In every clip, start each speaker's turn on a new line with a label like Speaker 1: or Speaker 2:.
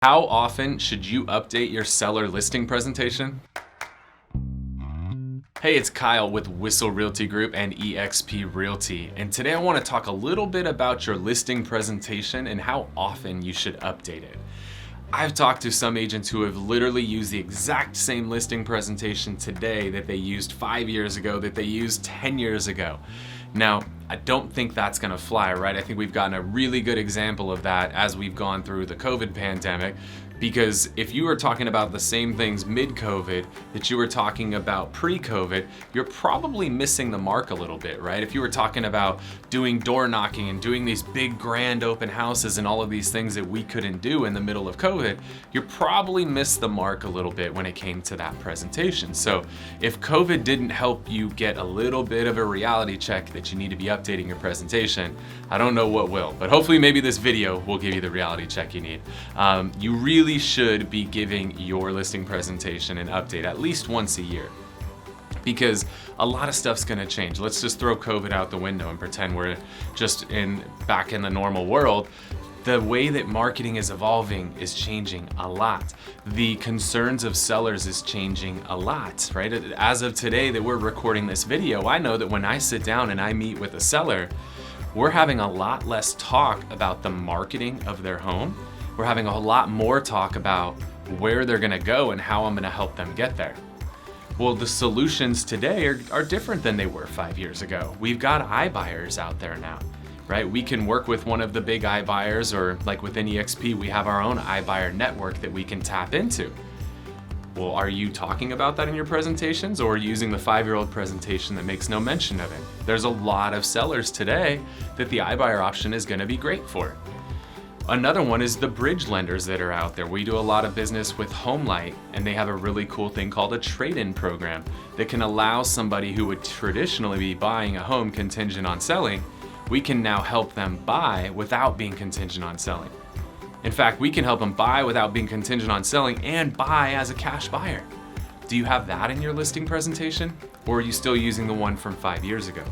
Speaker 1: How often should you update your seller listing presentation? Hey, it's Kyle with Whissel Realty Group and eXp Realty, and today I want to talk a little bit about your listing presentation and how often you should update it. I've talked to some agents who have literally used the exact same listing presentation today that they used 5 years ago, that they used 10 years ago. Now, I don't think that's gonna fly, right? I think we've gotten a really good example of that as we've gone through the COVID pandemic, because if you were talking about the same things mid-COVID that you were talking about pre-COVID, you're probably missing the mark a little bit, right? If you were talking about doing door knocking and doing these big grand open houses and all of these things that we couldn't do in the middle of COVID, you probably missed the mark a little bit when it came to that presentation. So if COVID didn't help you get a little bit of a reality check that you need to be updating your presentation, I don't know what will, but hopefully maybe this video will give you the reality check you need. You really should be giving your listing presentation an update at least once a year, because a lot of stuff's gonna change. Let's just throw COVID out the window and pretend we're just back in the normal world. The way that marketing is evolving is changing a lot. The concerns of sellers is changing a lot, right? As of today that we're recording this video, I know that when I sit down and I meet with a seller, we're having a lot less talk about the marketing of their home. We're having a lot more talk about where they're gonna go and how I'm gonna help them get there. Well, the solutions today are different than they were 5 years ago. We've got iBuyers out there now, right? We can work with one of the big iBuyers, or like within eXp, we have our own iBuyer network that we can tap into. Well, are you talking about that in your presentations, or are you using the 5-year-old presentation that makes no mention of it? There's a lot of sellers today that the iBuyer option is gonna be great for. Another one is the bridge lenders that are out there. We do a lot of business with HomeLight, and they have a really cool thing called a trade-in program that can allow somebody who would traditionally be buying a home contingent on selling, we can now help them buy without being contingent on selling. In fact, we can help them buy without being contingent on selling and buy as a cash buyer. Do you have that in your listing presentation, or are you still using the one from 5 years ago?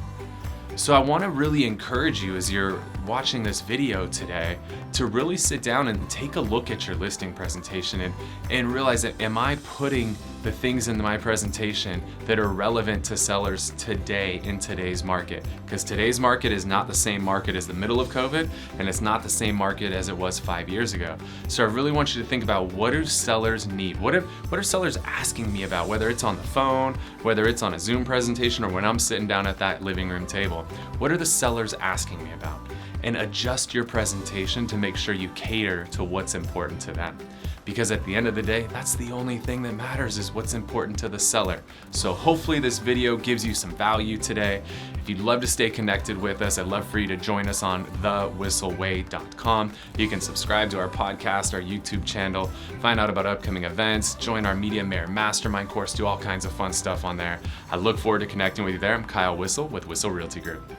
Speaker 1: So I want to really encourage you, as you're watching this video today, to really sit down and take a look at your listing presentation and realize that, am I putting the things in my presentation that are relevant to sellers today in today's market? Because today's market is not the same market as the middle of COVID, and it's not the same market as it was 5 years ago. So I really want you to think about, what do sellers need? What are sellers asking me about, whether it's on the phone, whether it's on a Zoom presentation, or when I'm sitting down at that living room table? What are the sellers asking me about? And adjust your presentation to make sure you cater to what's important to them. Because at the end of the day, that's the only thing that matters, is what's important to the seller. So hopefully this video gives you some value today. If you'd love to stay connected with us, I'd love for you to join us on thewhisselway.com. You can subscribe to our podcast, our YouTube channel, find out about upcoming events, join our Media Mayor Mastermind course, do all kinds of fun stuff on there. I look forward to connecting with you there. I'm Kyle Whissel with Whissel Realty Group.